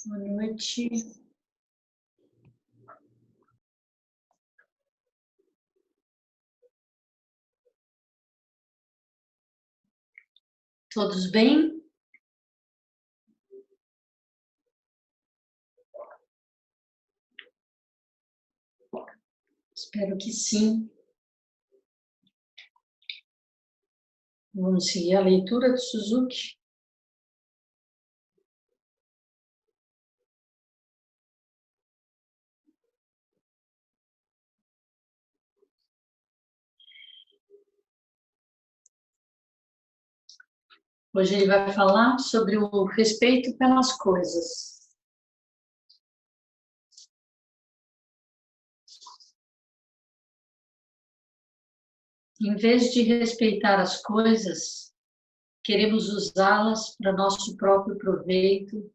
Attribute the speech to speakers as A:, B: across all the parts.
A: Boa noite. Todos bem? Espero que sim. Vamos seguir a leitura do Suzuki. Hoje ele vai falar sobre o respeito pelas coisas. Em vez de respeitar as coisas, queremos usá-las para nosso próprio proveito,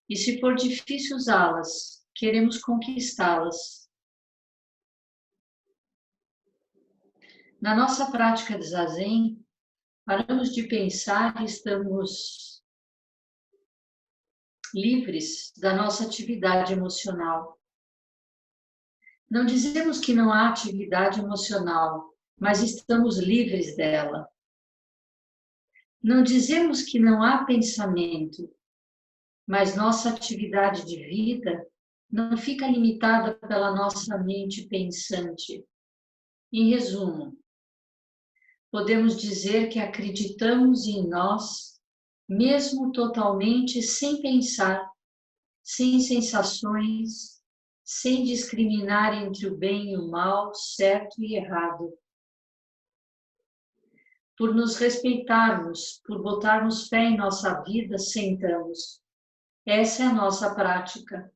A: e se for difícil usá-las, queremos conquistá-las. Na nossa prática de Zazen, paramos de pensar e estamos livres da nossa atividade emocional. Não dizemos que não há atividade emocional, mas estamos livres dela. Não dizemos que não há pensamento, mas nossa atividade de vida não fica limitada pela nossa mente pensante. Em resumo, podemos dizer que acreditamos em nós, mesmo totalmente sem pensar, sem sensações, sem discriminar entre o bem e o mal, certo e errado. Por nos respeitarmos, por botarmos fé em nossa vida, sentamos. Essa é a nossa prática.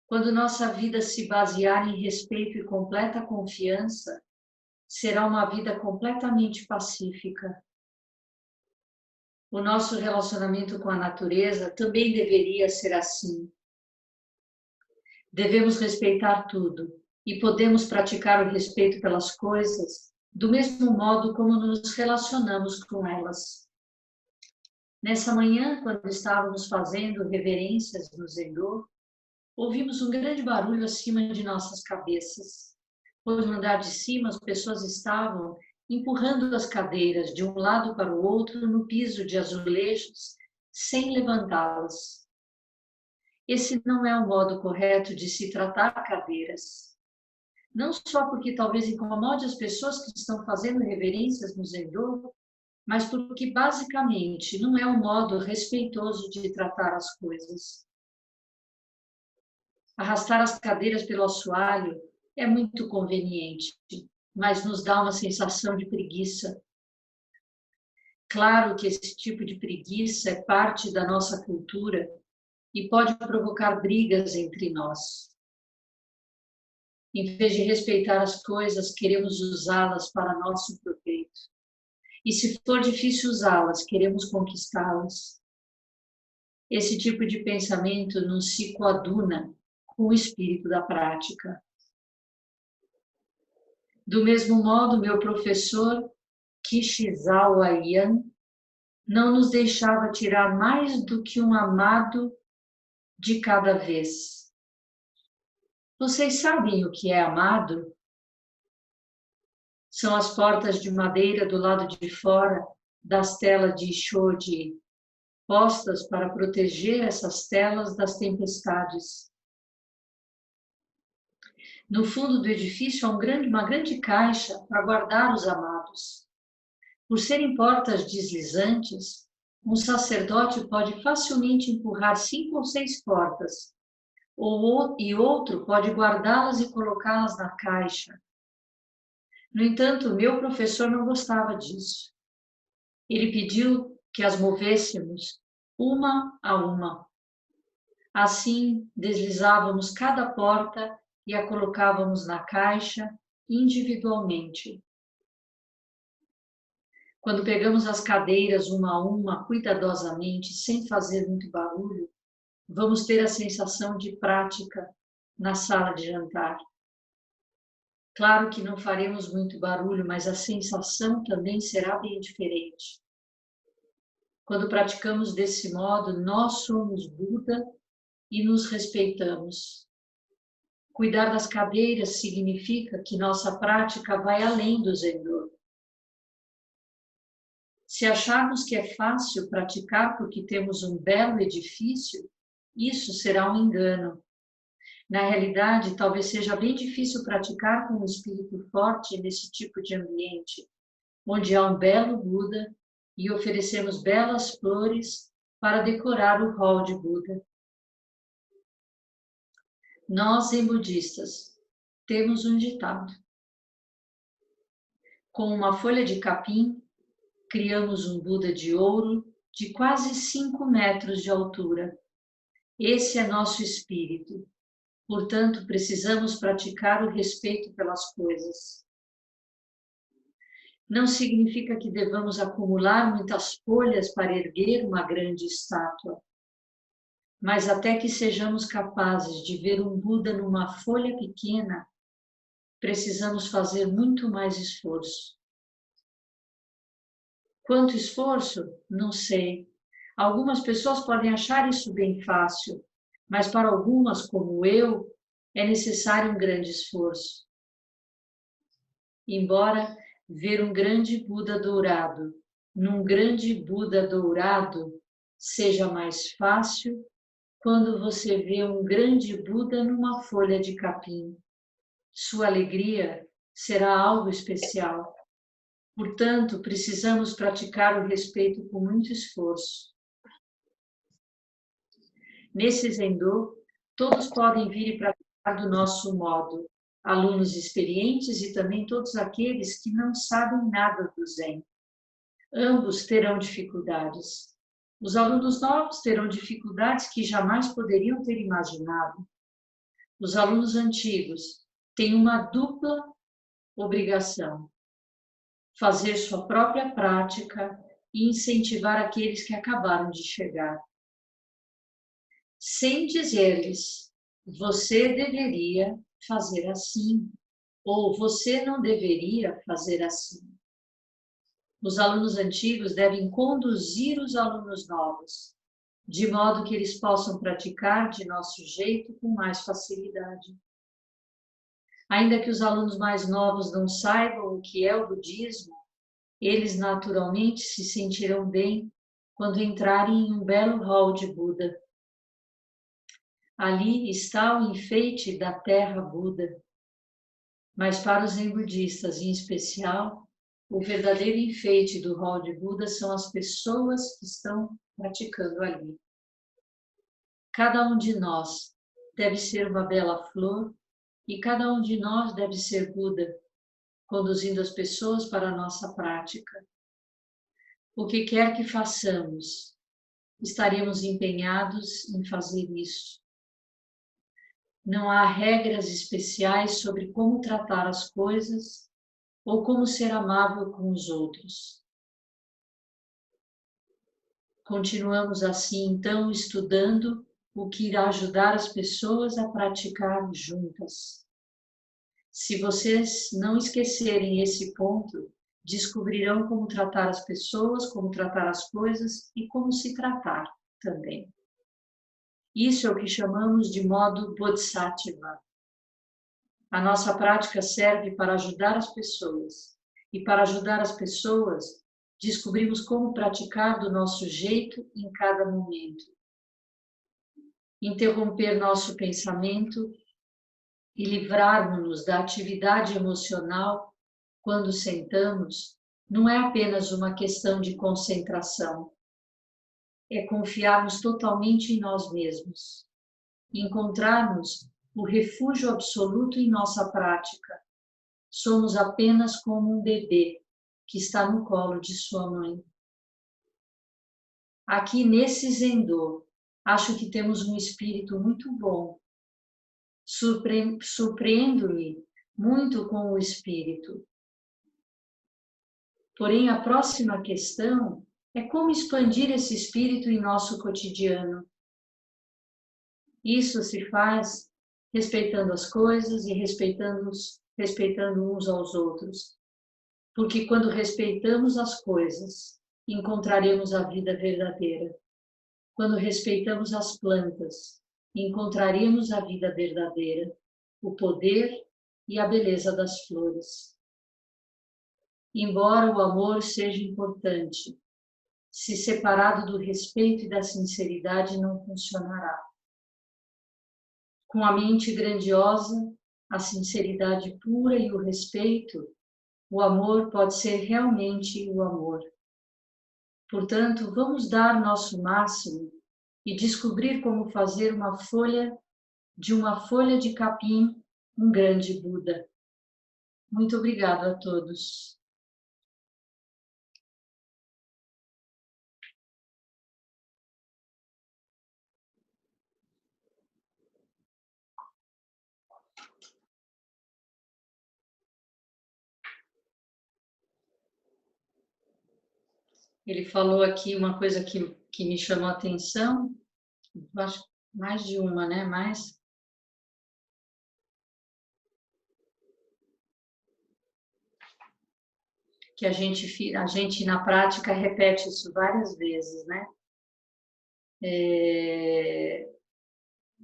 A: Quando nossa vida se basear em respeito e completa confiança, será uma vida completamente pacífica. O nosso relacionamento com a natureza também deveria ser assim. Devemos respeitar tudo e podemos praticar o respeito pelas coisas do mesmo modo como nos relacionamos com elas. Nessa manhã, quando estávamos fazendo reverências no Zendô, ouvimos um grande barulho acima de nossas cabeças. Pois no andar de cima, as pessoas estavam empurrando as cadeiras de um lado para o outro no piso de azulejos, sem levantá-las. Esse não é o modo correto de se tratar cadeiras. Não só porque talvez incomode as pessoas que estão fazendo reverências no Zendô, mas porque basicamente não é um modo respeitoso de tratar as coisas. Arrastar as cadeiras pelo assoalho é muito conveniente, mas nos dá uma sensação de preguiça. Claro que esse tipo de preguiça é parte da nossa cultura e pode provocar brigas entre nós. Em vez de respeitar as coisas, queremos usá-las para nosso proveito. E se for difícil usá-las, queremos conquistá-las. Esse tipo de pensamento não se coaduna com o espírito da prática. Do mesmo modo, meu professor Kishizawa Yan não nos deixava tirar mais do que um amado de cada vez. Vocês sabem o que é amado? São as portas de madeira do lado de fora das telas de Shoji, postas para proteger essas telas das tempestades. No fundo do edifício há uma grande caixa para guardar os amados. Por serem portas deslizantes, um sacerdote pode facilmente empurrar 5 ou 6 portas, e outro pode guardá-las e colocá-las na caixa. No entanto, meu professor não gostava disso. Ele pediu que as movêssemos uma a uma. Assim, deslizávamos cada porta e a colocávamos na caixa individualmente. Quando pegamos as cadeiras uma a uma, cuidadosamente, sem fazer muito barulho, vamos ter a sensação de prática na sala de jantar. Claro que não faremos muito barulho, mas a sensação também será bem diferente. Quando praticamos desse modo, nós somos Buda e nos respeitamos. Cuidar das cadeiras significa que nossa prática vai além do Zendo. Se acharmos que é fácil praticar porque temos um belo edifício, isso será um engano. Na realidade, talvez seja bem difícil praticar com um espírito forte nesse tipo de ambiente, onde há um belo Buda e oferecemos belas flores para decorar o hall de Buda. Nós, zen budistas, temos um ditado. Com uma folha de capim, criamos um Buda de ouro de quase 5 metros de altura. Esse é nosso espírito. Portanto, precisamos praticar o respeito pelas coisas. Não significa que devamos acumular muitas folhas para erguer uma grande estátua, mas até que sejamos capazes de ver um Buda numa folha pequena, precisamos fazer muito mais esforço. Quanto esforço? Não sei. Algumas pessoas podem achar isso bem fácil, mas para algumas, como eu, é necessário um grande esforço. Embora ver um grande Buda dourado num grande Buda dourado seja mais fácil, quando você vê um grande Buda numa folha de capim, sua alegria será algo especial. Portanto, precisamos praticar o respeito com muito esforço. Nesse Zendo, todos podem vir e praticar do nosso modo, alunos experientes e também todos aqueles que não sabem nada do Zen. Ambos terão dificuldades. Os alunos novos terão dificuldades que jamais poderiam ter imaginado. Os alunos antigos têm uma dupla obrigação: fazer sua própria prática e incentivar aqueles que acabaram de chegar. Sem dizer-lhes, você deveria fazer assim, ou você não deveria fazer assim. Os alunos antigos devem conduzir os alunos novos, de modo que eles possam praticar de nosso jeito com mais facilidade. Ainda que os alunos mais novos não saibam o que é o budismo, eles naturalmente se sentirão bem quando entrarem em um belo hall de Buda. Ali está o enfeite da terra Buda. Mas para os zen budistas, em especial, o verdadeiro enfeite do hall de Buda são as pessoas que estão praticando ali. Cada um de nós deve ser uma bela flor e cada um de nós deve ser Buda, conduzindo as pessoas para a nossa prática. O que quer que façamos, estaremos empenhados em fazer isso. Não há regras especiais sobre como tratar as coisas ou como ser amável com os outros. Continuamos assim, então, estudando o que irá ajudar as pessoas a praticar juntas. Se vocês não esquecerem esse ponto, descobrirão como tratar as pessoas, como tratar as coisas e como se tratar também. Isso é o que chamamos de modo Bodhisattva. A nossa prática serve para ajudar as pessoas. E para ajudar as pessoas, descobrimos como praticar do nosso jeito em cada momento. Interromper nosso pensamento e livrarmos-nos da atividade emocional quando sentamos não é apenas uma questão de concentração. É confiarmos totalmente em nós mesmos. Encontrarmos o refúgio absoluto em nossa prática. Somos apenas como um bebê que está no colo de sua mãe. Aqui nesse Zendo, acho que temos um espírito muito bom. Surpreendo-me muito com o espírito. Porém, a próxima questão é como expandir esse espírito em nosso cotidiano. Isso se faz respeitando as coisas e respeitando uns aos outros. Porque quando respeitamos as coisas, encontraremos a vida verdadeira. Quando respeitamos as plantas, encontraremos a vida verdadeira, o poder e a beleza das flores. Embora o amor seja importante, se separado do respeito e da sinceridade não funcionará. Com a mente grandiosa, a sinceridade pura e o respeito, o amor pode ser realmente o amor. Portanto, vamos dar nosso máximo e descobrir como fazer uma folha de capim um grande Buda. Muito obrigada a todos. Ele falou aqui uma coisa que me chamou a atenção, acho mais de uma, né? Mas que a gente na prática repete isso várias vezes, né?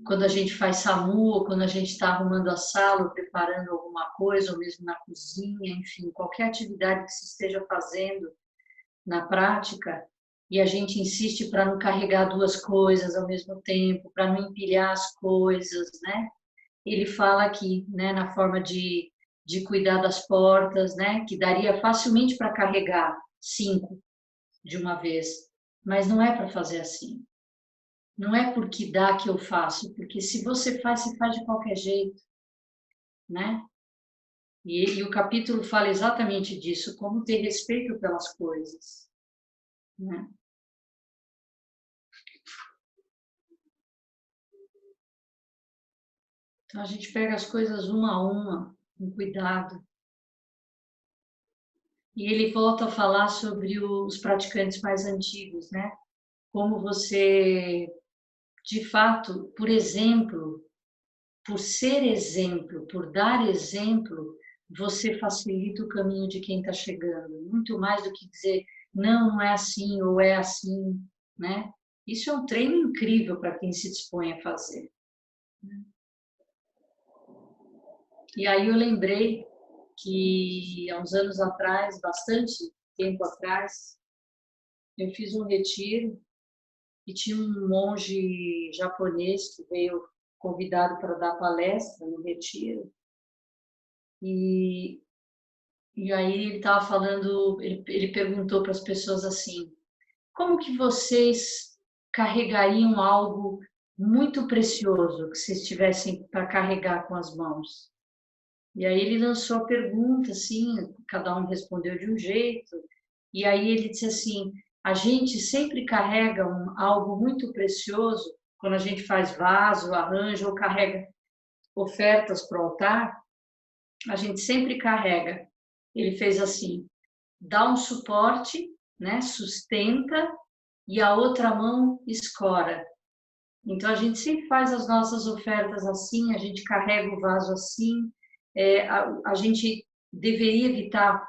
A: Quando a gente faz SAMU, ou quando a gente está arrumando a sala, ou preparando alguma coisa, ou mesmo na cozinha, enfim, qualquer atividade que se esteja fazendo na prática, e a gente insiste para não carregar duas coisas ao mesmo tempo, para não empilhar as coisas, né? Ele fala aqui, né, na forma de cuidar das portas, né, que daria facilmente para carregar 5 de uma vez, mas não é para fazer assim. Não é porque dá que eu faço, porque se você faz, se faz de qualquer jeito, né? E o capítulo fala exatamente disso, como ter respeito pelas coisas, né? Então a gente pega as coisas uma a uma, com cuidado. E ele volta a falar sobre os praticantes mais antigos, né? Como você, de fato, por exemplo, por ser exemplo, por dar exemplo, você facilita o caminho de quem está chegando. Muito mais do que dizer, não, não é assim ou é assim, né? Isso é um treino incrível para quem se dispõe a fazer. E aí eu lembrei que há uns anos atrás, bastante tempo atrás, eu fiz um retiro e tinha um monge japonês que veio convidado para dar palestra no retiro. E aí ele estava falando, ele perguntou para as pessoas assim, como que vocês carregariam algo muito precioso que vocês tivessem para carregar com as mãos? E aí ele lançou a pergunta, assim, cada um respondeu de um jeito, e aí ele disse assim, a gente sempre carrega algo muito precioso, quando a gente faz vaso, arranjo, ou carrega ofertas para o altar, a gente sempre carrega. Ele fez assim, dá um suporte, né, sustenta, e a outra mão escora. Então, a gente sempre faz as nossas ofertas assim, a gente carrega o vaso assim, a gente deveria evitar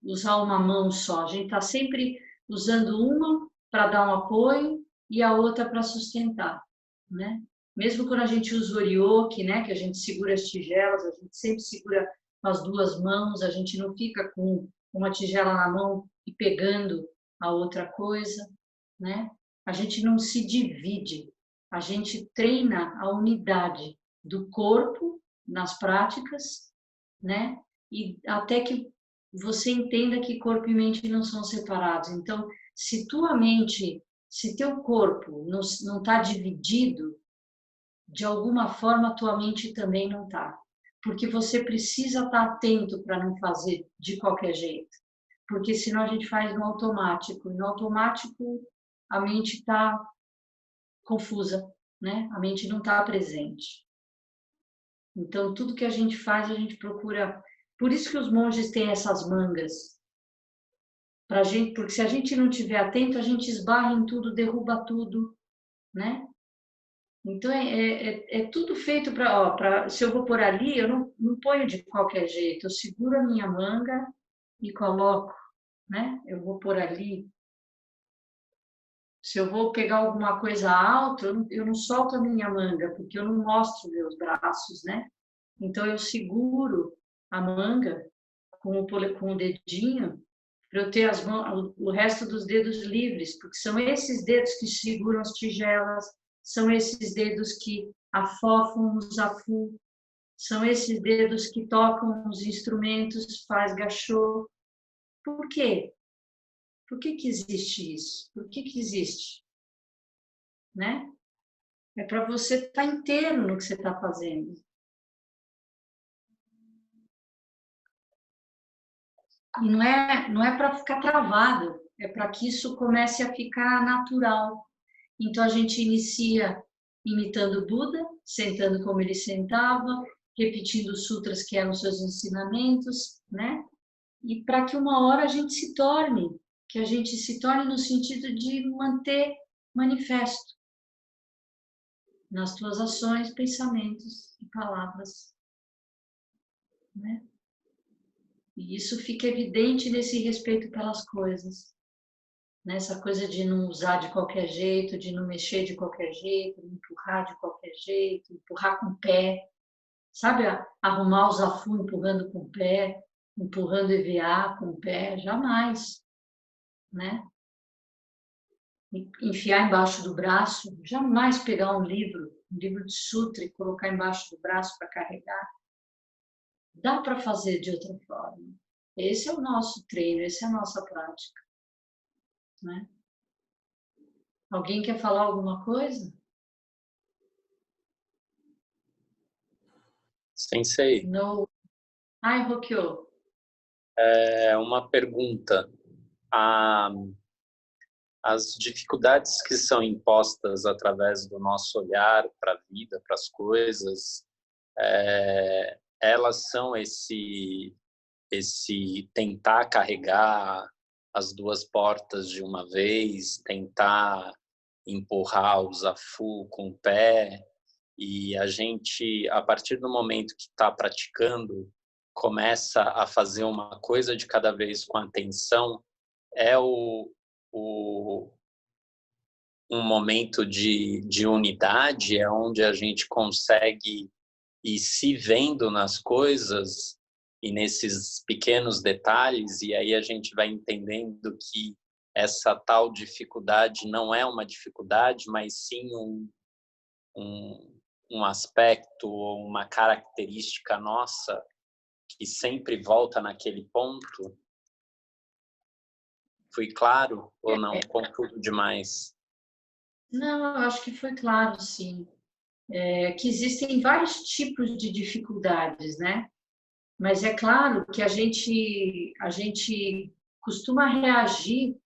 A: usar uma mão só, a gente está sempre usando uma para dar um apoio e a outra para sustentar, né? Mesmo quando a gente usa o orioke, né, que a gente segura as tigelas, a gente sempre segura com as duas mãos, a gente não fica com uma tigela na mão e pegando a outra coisa, né? A gente não se divide, a gente treina a unidade do corpo nas práticas, né? E até que você entenda que corpo e mente não são separados. Então, se tua mente, se teu corpo não está dividido, de alguma forma a tua mente também não está. Porque você precisa estar atento para não fazer de qualquer jeito. Porque senão a gente faz no automático. E no automático a mente está confusa, né? A mente não está presente. Então, tudo que a gente faz, a gente procura Por isso que os monges têm essas mangas. Pra gente, porque se a gente não estiver atento, a gente esbarra em tudo, derruba tudo, né? Então, é tudo feito para... Se eu vou por ali, eu não ponho de qualquer jeito. Eu seguro a minha manga e coloco, né? Eu vou por ali. Se eu vou pegar alguma coisa alta, eu não solto a minha manga, porque eu não mostro meus braços, né? Então, eu seguro a manga com o dedinho para eu ter o resto dos dedos livres, porque são esses dedos que seguram as tigelas, são esses dedos que afofam o zafu, são esses dedos que tocam os instrumentos, faz gachô. Por quê? Por que que existe isso? Por que que existe? Né? É para você estar inteiro no que você está fazendo. E não é para ficar travado, é para que isso comece a ficar natural. Então a gente inicia imitando Buda, sentando como ele sentava, repetindo os sutras que eram seus ensinamentos, né? E para que uma hora a gente se torne, que a gente se torne no sentido de manter manifesto nas tuas ações, pensamentos e palavras, né? E isso fica evidente nesse respeito pelas coisas. Nessa coisa de não usar de qualquer jeito, de não mexer de qualquer jeito, de empurrar de qualquer jeito, empurrar com o pé, sabe? Arrumar o zafu empurrando com o pé, empurrando EVA com o pé, jamais, né? Enfiar embaixo do braço, jamais pegar um livro de sutra e colocar embaixo do braço para carregar. Dá para fazer de outra forma. Esse é o nosso treino, essa é a nossa prática, né? Alguém quer falar alguma coisa?
B: Sensei.
A: No. Ai, Rokyo.
B: Uma pergunta. As dificuldades que são impostas através do nosso olhar para a vida, para as coisas, elas são esse tentar carregar as duas portas de uma vez, tentar empurrar o zafu com o pé, e a gente, a partir do momento que está praticando, começa a fazer uma coisa de cada vez com atenção, é um momento de unidade, é onde a gente consegue ir se vendo nas coisas e nesses pequenos detalhes, e aí a gente vai entendendo que essa tal dificuldade não é uma dificuldade, mas sim um aspecto ou uma característica nossa que sempre volta naquele ponto. Fui claro ou não? Confuso demais?
A: Não, eu acho que foi claro, sim. Que existem vários tipos de dificuldades, né? Mas é claro que a gente costuma reagir,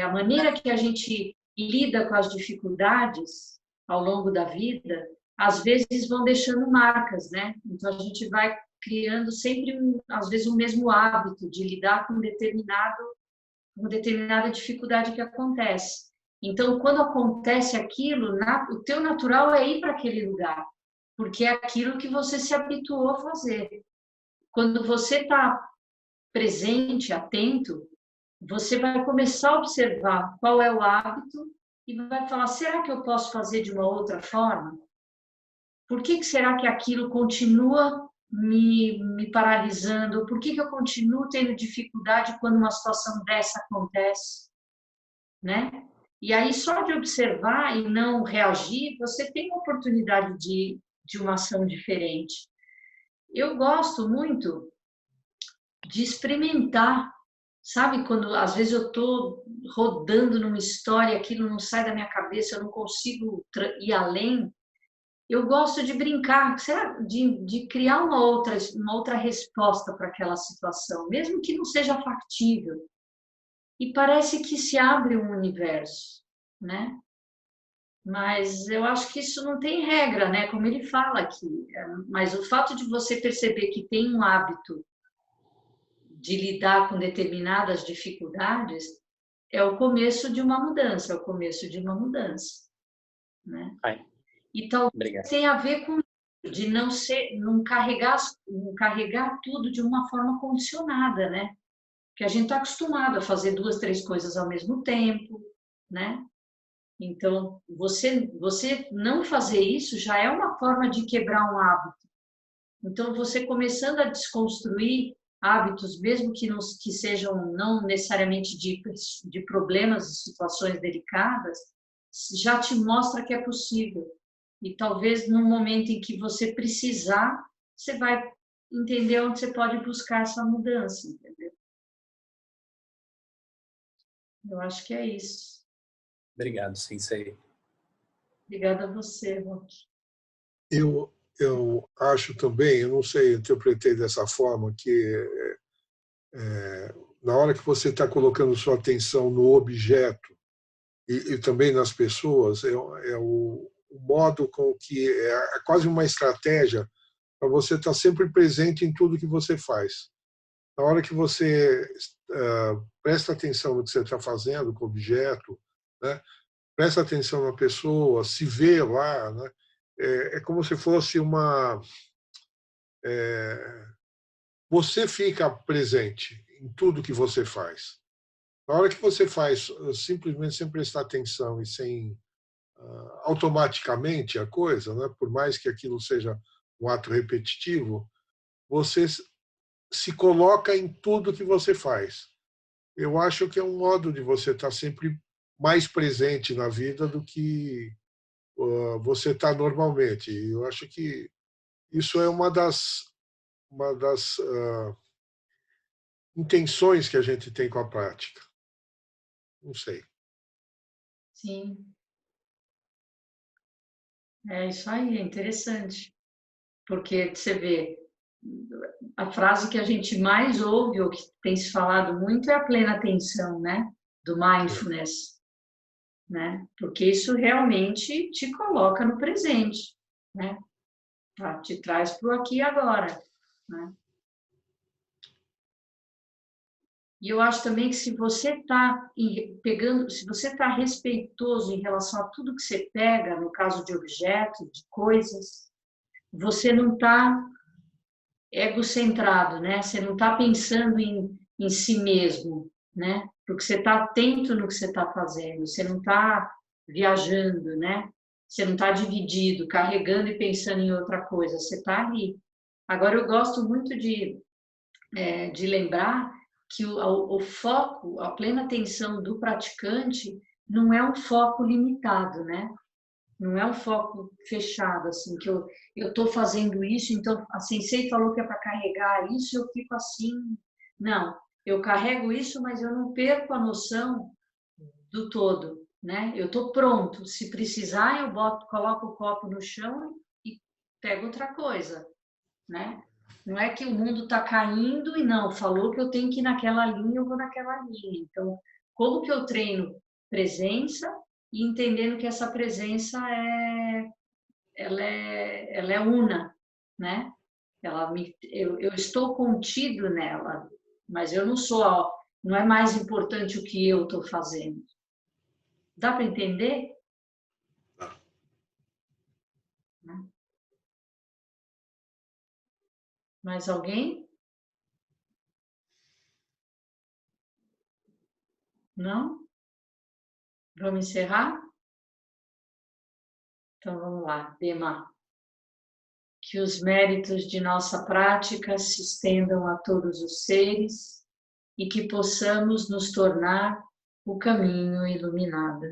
A: a maneira que a gente lida com as dificuldades ao longo da vida, às vezes vão deixando marcas, né? Então a gente vai criando sempre, às vezes, o mesmo hábito de lidar com uma determinada dificuldade que acontece. Então, quando acontece aquilo, o teu natural é ir para aquele lugar, porque é aquilo que você se habituou a fazer. Quando você está presente, atento, você vai começar a observar qual é o hábito e vai falar, será que eu posso fazer de uma outra forma? Por que será que aquilo continua me paralisando? Por que eu continuo tendo dificuldade quando uma situação dessa acontece? Né? E aí, só de observar e não reagir, você tem uma oportunidade de uma ação diferente. Eu gosto muito de experimentar, sabe? Quando às vezes eu estou rodando numa história, aquilo não sai da minha cabeça, eu não consigo ir além. Eu gosto de brincar, de criar uma outra resposta para aquela situação, mesmo que não seja factível. E parece que se abre um universo, né? Mas eu acho que isso não tem regra, né? Como ele fala aqui. Mas o fato de você perceber que tem um hábito de lidar com determinadas dificuldades, é o começo de uma mudança, é o começo de uma mudança, né?
B: Ai,
A: E talvez
B: obrigado.
A: tenha a ver com de não carregar tudo de uma forma condicionada, né? Que a gente está acostumado a fazer 2, 3 coisas ao mesmo tempo, né? Então, você não fazer isso já é uma forma de quebrar um hábito. Então, você começando a desconstruir hábitos, mesmo que sejam não necessariamente de problemas e situações delicadas, já te mostra que é possível. E talvez no momento em que você precisar, você vai entender onde você pode buscar essa mudança, entendeu? Eu acho que é isso.
B: Obrigado, Sensei.
A: Obrigada a você, Roque.
C: Eu acho também, eu não sei, eu interpretei dessa forma, que na hora que você está colocando sua atenção no objeto e também nas pessoas, é o modo com que é quase uma estratégia para você estar sempre presente em tudo que você faz. Na hora que você presta atenção no que você está fazendo com o objeto, né? Presta atenção na pessoa, se vê lá, né? É como se fosse uma... Você fica presente em tudo que você faz. Na hora que você faz simplesmente sem prestar atenção e sem automaticamente a coisa, né? Por mais que aquilo seja um ato repetitivo, você se coloca em tudo que você faz. Eu acho que é um modo de você estar sempre mais presente na vida do que você está normalmente. Eu acho que isso é uma das intenções que a gente tem com a prática. Não sei.
A: Sim. É isso aí, é interessante. Porque você vê, a frase que a gente mais ouve, ou que tem se falado muito, é a plena atenção, né? Do mindfulness, né? Porque isso realmente te coloca no presente, né? Te traz para o aqui e agora, né? E eu acho também que se você está pegando, se você está respeitoso em relação a tudo que você pega, no caso de objetos, de coisas, você não está egocentrado, né? Você não está pensando em si mesmo, né? Porque você está atento no que você está fazendo, você não está viajando, né? Você não está dividido, carregando e pensando em outra coisa, você está ali. Agora, eu gosto muito de lembrar que o foco, a plena atenção do praticante não é um foco limitado, né? Não é um foco fechado, assim, que eu estou fazendo isso, então a Sensei falou que é para carregar isso, eu fico assim. Não, eu carrego isso, mas eu não perco a noção do todo, né? Eu estou pronto. Se precisar, eu coloco o copo no chão e pego outra coisa, né? Não é que o mundo está caindo e não, falou que eu tenho que ir naquela linha, eu vou naquela linha. Então, como que eu treino presença e entendendo que essa presença ela é una, né? Eu estou contido nela, mas eu não sou, não é mais importante o que eu estou fazendo. Dá para entender? Mais alguém? Não? Vamos encerrar? Então vamos lá, Dema. Que os méritos de nossa prática se estendam a todos os seres e que possamos nos tornar o caminho iluminado.